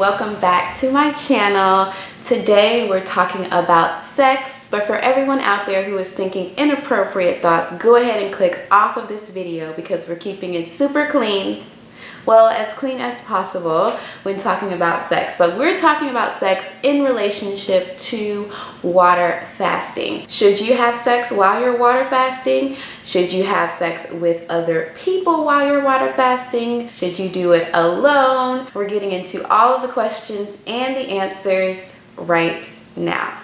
welcome back to my channel. Today we're talking about sex, but for everyone out there who is thinking inappropriate thoughts, go ahead and click off of this video because we're keeping it super clean. Well, as clean as possible when talking about sex, but we're talking about sex in relationship to water fasting. Should you have sex while you're water fasting? Should you have sex with other people while you're water fasting? Should you do it alone? We're getting into all of the questions and the answers right now.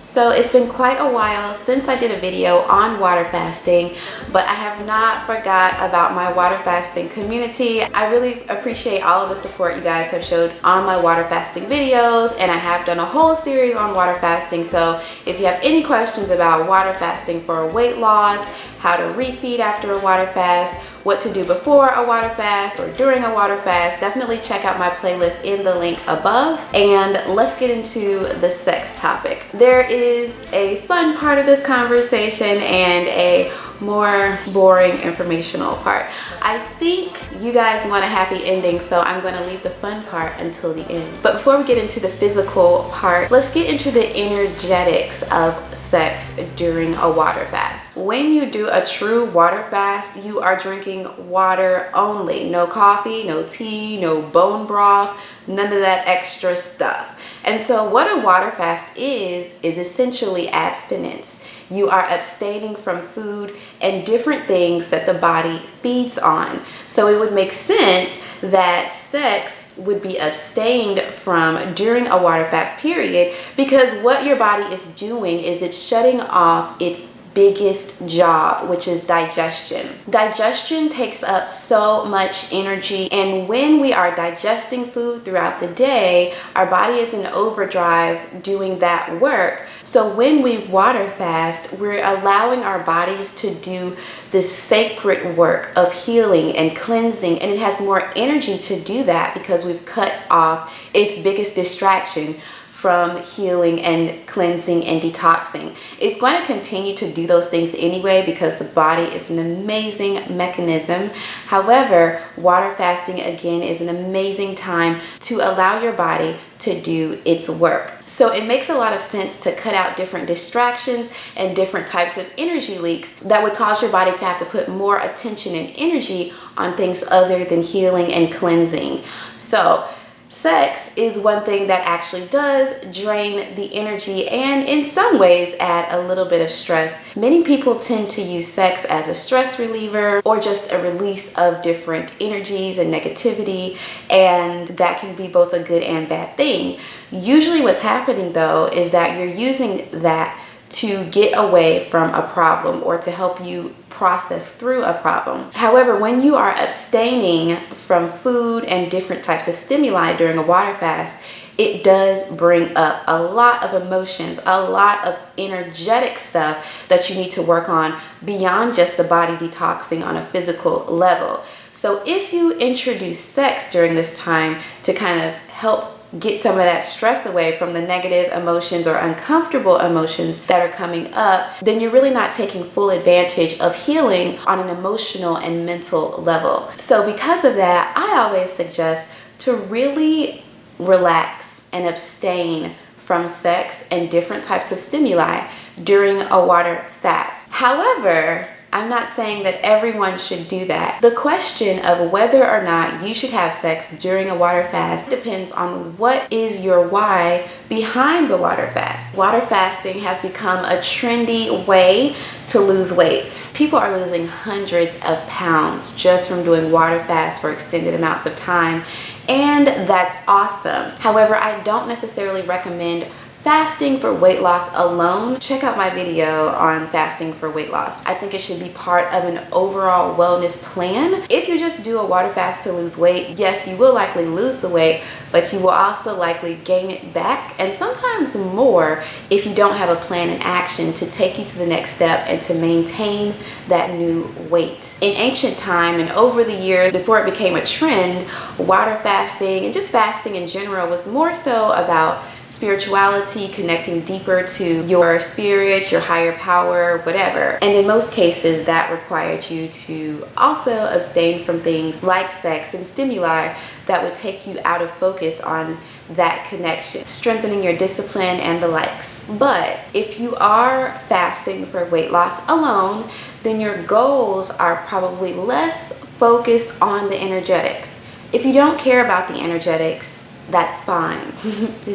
So it's been quite a while since I did a video on water fasting, but I have not forgot about my water fasting community. I really appreciate all of the support you guys have showed on my water fasting videos, and I have done a whole series on water fasting. So if you have any questions about water fasting for weight loss, how to refeed after a water fast, what to do before a water fast or during a water fast, definitely check out my playlist in the link above. And let's get into the sex topic. There is a fun part of this conversation and a more boring informational part. I think you guys want a happy ending, so I'm going to leave the fun part until the end. But before we get into the physical part, let's get into the energetics of sex during a water fast. When you do a true water fast, you are drinking water only. No coffee, no tea, no bone broth, none of that extra stuff. And so what a water fast is essentially abstinence. You are abstaining from food and different things that the body feeds on. So it would make sense that sex would be abstained from during a water fast period, because what your body is doing is it's shutting off its biggest job, which is digestion. Digestion takes up so much energy, and when we are digesting food throughout the day, our body is in overdrive doing that work. So when we water fast, we're allowing our bodies to do this sacred work of healing and cleansing, and it has more energy to do that because we've cut off its biggest distraction from healing and cleansing and detoxing. It's going to continue to do those things anyway because the body is an amazing mechanism. However, water fasting again is an amazing time to allow your body to do its work. So it makes a lot of sense to cut out different distractions and different types of energy leaks that would cause your body to have to put more attention and energy on things other than healing and cleansing. So sex is one thing that actually does drain the energy and in some ways add a little bit of stress. Many people tend to use sex as a stress reliever or just a release of different energies and negativity, and that can be both a good and bad thing. Usually what's happening though is that you're using that to get away from a problem or to help you process through a problem. However, when you are abstaining from food and different types of stimuli during a water fast, it does bring up a lot of emotions, a lot of energetic stuff that you need to work on beyond just the body detoxing on a physical level. So if you introduce sex during this time to kind of help get some of that stress away from the negative emotions or uncomfortable emotions that are coming up, then you're really not taking full advantage of healing on an emotional and mental level. So because of that, I always suggest to really relax and abstain from sex and different types of stimuli during a water fast. However, I'm not saying that everyone should do that. The question of whether or not you should have sex during a water fast depends on what is your why behind the water fast. Water fasting has become a trendy way to lose weight. People are losing hundreds of pounds just from doing water fasts for extended amounts of time, and that's awesome. However, I don't necessarily recommend fasting for weight loss alone. Check out my video on fasting for weight loss. I think it should be part of an overall wellness plan. If you just do a water fast to lose weight, yes, you will likely lose the weight, but you will also likely gain it back, and sometimes more if you don't have a plan in action to take you to the next step and to maintain that new weight. In ancient time and over the years before it became a trend, water fasting and just fasting in general was more so about spirituality, connecting deeper to your spirit, your higher power, whatever. And in most cases, that required you to also abstain from things like sex and stimuli that would take you out of focus on that connection, strengthening your discipline and the likes. But if you are fasting for weight loss alone, then your goals are probably less focused on the energetics. If you don't care about the energetics, that's fine.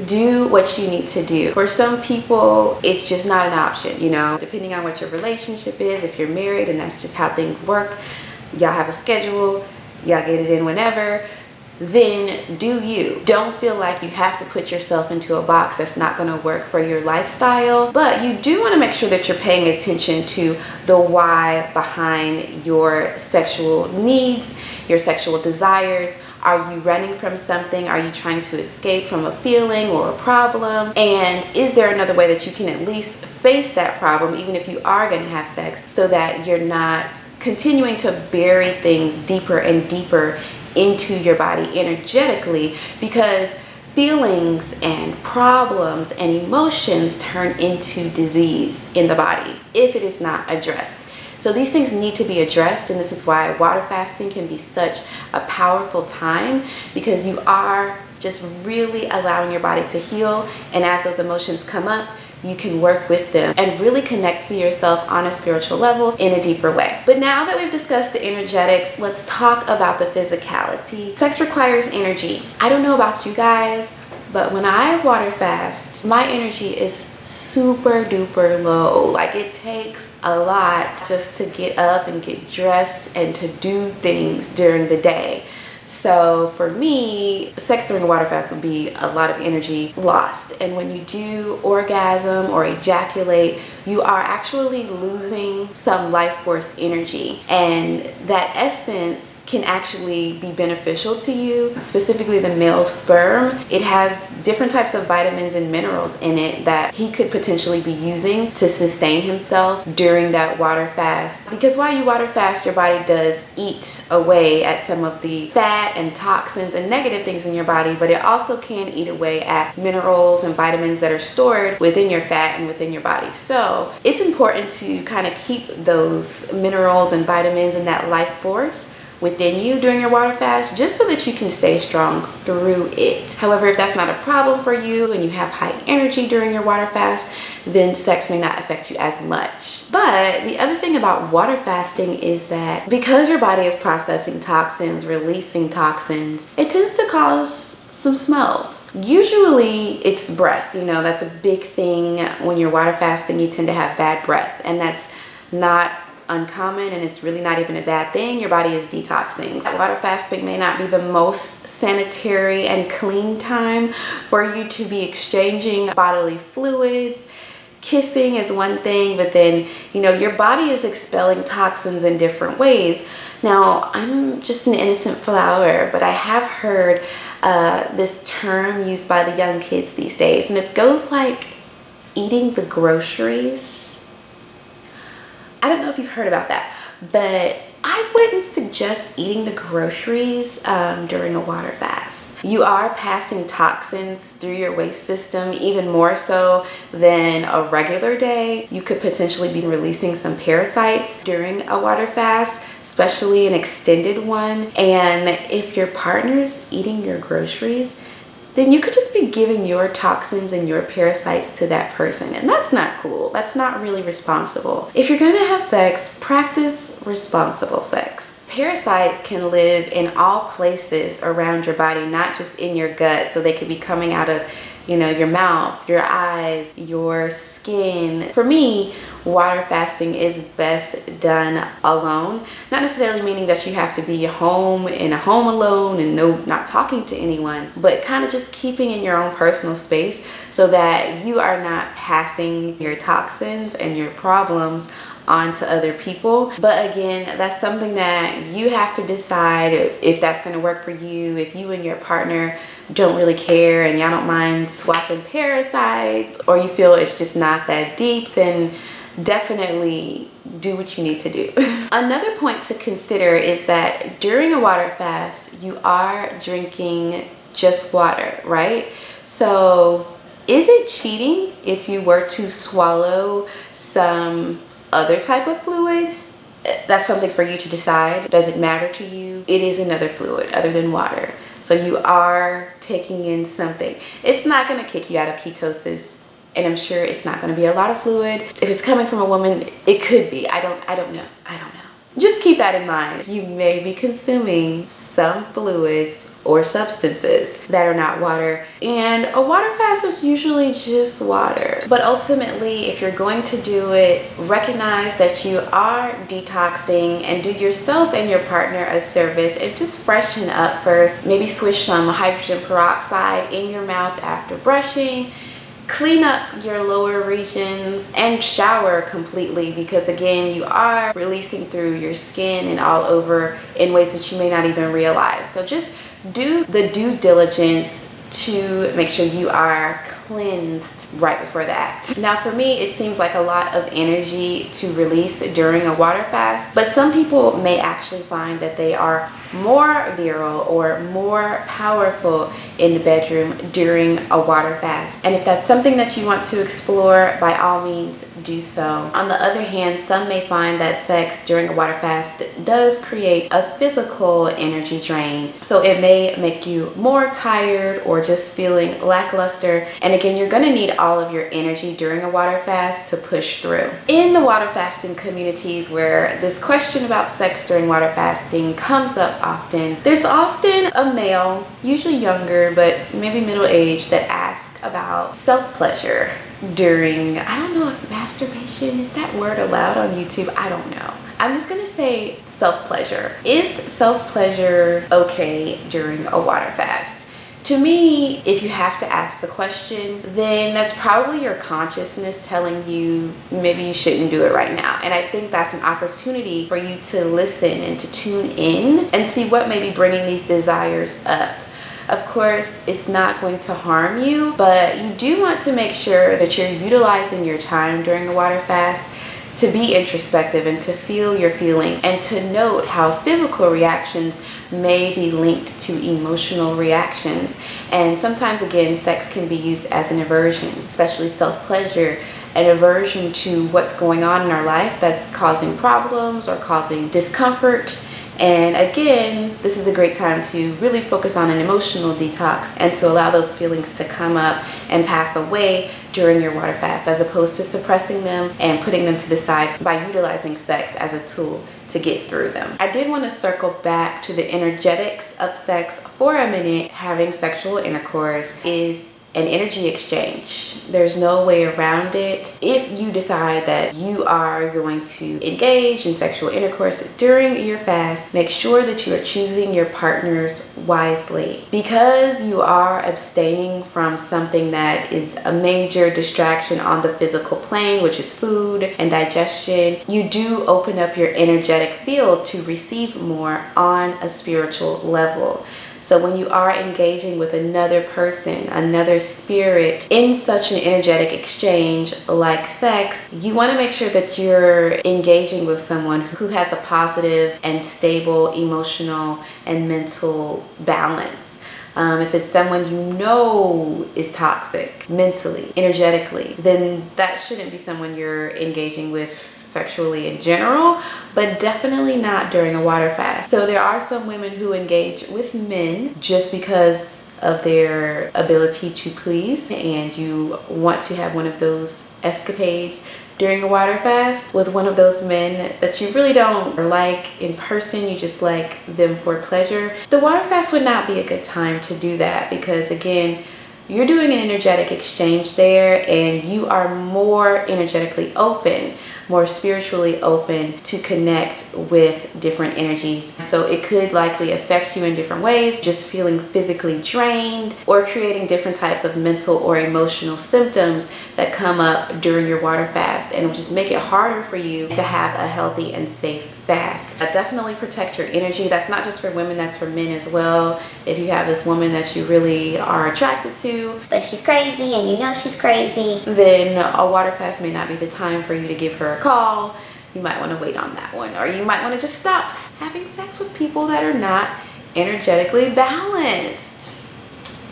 Do what you need to do. For some people, it's just not an option, you know, depending on what your relationship is. If you're married and that's just how things work, y'all have a schedule, y'all get it in whenever, then do you. Don't feel like you have to put yourself into a box that's not going to work for your lifestyle. But you do want to make sure that you're paying attention to the why behind your sexual needs, your sexual desires. Are you running from something? Are you trying to escape from a feeling or a problem? And is there another way that you can at least face that problem, even if you are going to have sex, so that you're not continuing to bury things deeper and deeper into your body energetically? Because feelings and problems and emotions turn into disease in the body if it is not addressed. So these things need to be addressed, and this is why water fasting can be such a powerful time, because you are just really allowing your body to heal, and as those emotions come up, you can work with them and really connect to yourself on a spiritual level in a deeper way. But now that we've discussed the energetics, let's talk about the physicality. Sex requires energy. I don't know about you guys, but when I water fast, my energy is super duper low. Like, it takes a lot just to get up and get dressed and to do things during the day. So for me, sex during a water fast would be a lot of energy lost. And when you do orgasm or ejaculate, you are actually losing some life force energy. And that essence can actually be beneficial to you, specifically the male sperm. It has different types of vitamins and minerals in it that he could potentially be using to sustain himself during that water fast. Because while you water fast, your body does eat away at some of the fat and toxins and negative things in your body, but it also can eat away at minerals and vitamins that are stored within your fat and within your body. So it's important to kind of keep those minerals and vitamins and that life force within you during your water fast, just so that you can stay strong through it. However, if that's not a problem for you and you have high energy during your water fast, then sex may not affect you as much. But the other thing about water fasting is that because your body is processing toxins, releasing toxins, it tends to cause some smells. Usually it's breath. You know, that's a big thing when you're water fasting. You tend to have bad breath, and that's not uncommon, and it's really not even a bad thing. Your body is detoxing. Water fasting may not be the most sanitary and clean time for you to be exchanging bodily fluids. Kissing is one thing, but then, you know, your body is expelling toxins in different ways. Now, I'm just an innocent flower, but I have heard this term used by the young kids these days, and it goes like eating the groceries. I don't know if you've heard about that, but I wouldn't suggest eating the groceries during a water fast. You are passing toxins through your waste system, even more so than a regular day. You could potentially be releasing some parasites during a water fast, especially an extended one. And if your partner's eating your groceries, then you could just be giving your toxins and your parasites to that person. And that's not cool. That's not really responsible. If you're gonna have sex, practice responsible sex. Parasites can live in all places around your body, not just in your gut. So they could be coming out of, you know, your mouth, your eyes, your skin. For me, water fasting is best done alone. Not necessarily meaning that you have to be home in a home alone and not talking to anyone, but kind of just keeping in your own personal space so that you are not passing your toxins and your problems onto other people. But again, that's something that you have to decide if that's going to work for you. If you and your partner don't really care and y'all don't mind swapping parasites, or you feel it's just not that deep, then definitely do what you need to do. Another point to consider is that during a water fast, you are drinking just water, right? So Is it cheating if you were to swallow some other type of fluid? That's something for you to decide. Does it matter to you? It is another fluid other than water. So you are taking in something. It's not going to kick you out of ketosis. And I'm sure it's not going to be a lot of fluid. If it's coming from a woman, it could be. I don't know. Just keep that in mind. You may be consuming some fluids or substances that are not water, and a water fast is usually just water. But ultimately, if you're going to do it, recognize that you are detoxing, and do yourself and your partner a service and just freshen up first. Maybe swish some hydrogen peroxide in your mouth after brushing. Clean up your lower regions and shower completely, because again, you are releasing through your skin and all over in ways that you may not even realize. So just do the due diligence to make sure you are cleansed right before that. Now for me, it seems like a lot of energy to release during a water fast, but some people may actually find that they are more virile or more powerful in the bedroom during a water fast. And if that's something that you want to explore, by all means do so. On the other hand, some may find that sex during a water fast does create a physical energy drain. So it may make you more tired or just feeling lackluster. And again, you're going to need all of your energy during a water fast to push through. In the water fasting communities where this question about sex during water fasting comes up often, there's often a male, usually younger, but maybe middle age, that asks about self-pleasure during, I don't know if masturbation, is that word allowed on YouTube? I don't know. I'm just gonna say self-pleasure. Is self-pleasure okay during a water fast? To me, if you have to ask the question, then that's probably your consciousness telling you maybe you shouldn't do it right now. And I think that's an opportunity for you to listen and to tune in and see what may be bringing these desires up. Of course, it's not going to harm you, but you do want to make sure that you're utilizing your time during a water fast to be introspective and to feel your feelings and to note how physical reactions may be linked to emotional reactions. And sometimes, again, sex can be used as an aversion, especially self-pleasure, an aversion to what's going on in our life that's causing problems or causing discomfort. And again, this is a great time to really focus on an emotional detox and to allow those feelings to come up and pass away during your water fast, as opposed to suppressing them and putting them to the side by utilizing sex as a tool to get through them. I did want to circle back to the energetics of sex for a minute. Having sexual intercourse is an energy exchange. There's no way around it. If you decide that you are going to engage in sexual intercourse during your fast, make sure that you are choosing your partners wisely. Because you are abstaining from something that is a major distraction on the physical plane, which is food and digestion, you do open up your energetic field to receive more on a spiritual level. So when you are engaging with another person, another spirit, in such an energetic exchange like sex, you want to make sure that you're engaging with someone who has a positive and stable emotional and mental balance. If it's someone you know is toxic mentally, energetically, then that shouldn't be someone you're engaging with sexually in general, but definitely not during a water fast. So there are some women who engage with men just because of their ability to please, and you want to have one of those escapades during a water fast with one of those men that you really don't like in person, you just like them for pleasure. The water fast would not be a good time to do that, because again, you're doing an energetic exchange there, and you are more energetically open, more spiritually open to connect with different energies. So it could likely affect you in different ways, just feeling physically drained or creating different types of mental or emotional symptoms that come up during your water fast, and will just make it harder for you to have a healthy and safe fast. Definitely protect your energy. That's not just for women, that's for men as well. If you have this woman that you really are attracted to, but she's crazy and you know she's crazy, then a water fast may not be the time for you to give her a call. You might want to wait on that one, or you might want to just stop having sex with people that are not energetically balanced.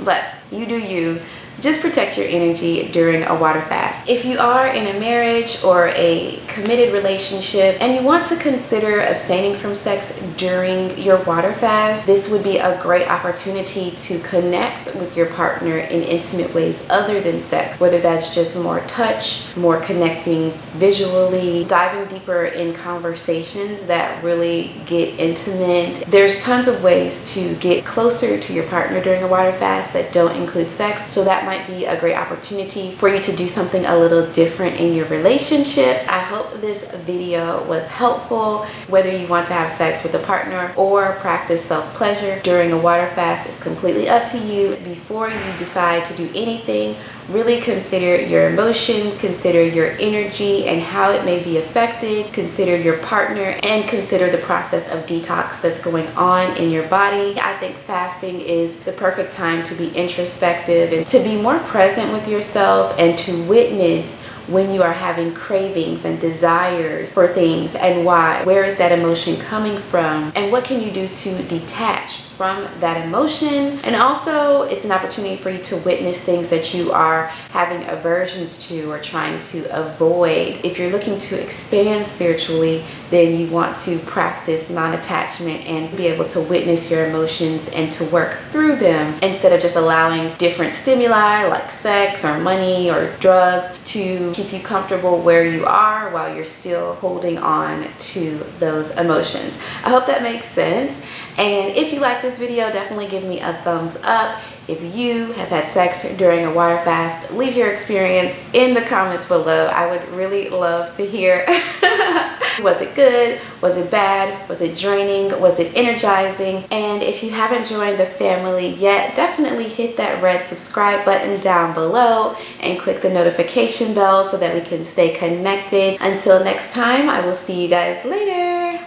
But you do you. just protect your energy during a water fast. If you are in a marriage or a committed relationship and you want to consider abstaining from sex during your water fast, this would be a great opportunity to connect with your partner in intimate ways other than sex, whether that's just more touch, more connecting visually, diving deeper in conversations that really get intimate. There's tons of ways to get closer to your partner during a water fast that don't include sex, so that might be a great opportunity for you to do something a little different in your relationship. I hope this video was helpful. Whether you want to have sex with a partner or practice self-pleasure during a water fast is completely up to you. Before you decide to do anything, really consider your emotions, consider your energy and how it may be affected, consider your partner, and consider the process of detox that's going on in your body. I think fasting is the perfect time to be introspective and to be more present with yourself and to witness when you are having cravings and desires for things and why. Where is that emotion coming from? And what can you do to detach from that emotion? And also, it's an opportunity for you to witness things that you are having aversions to or trying to avoid. If you're looking to expand spiritually, then you want to practice non-attachment and be able to witness your emotions and to work through them instead of just allowing different stimuli like sex or money or drugs to keep you comfortable where you are while you're still holding on to those emotions. I hope that makes sense. And if you like this video, definitely give me a thumbs up. If you have had sex during a water fast, leave your experience in the comments below. I would really love to hear. Was it good? Was it bad? Was it draining? Was it energizing? And if you haven't joined the family yet, definitely hit that red subscribe button down below and click the notification bell so that we can stay connected. Until next time, I will see you guys later.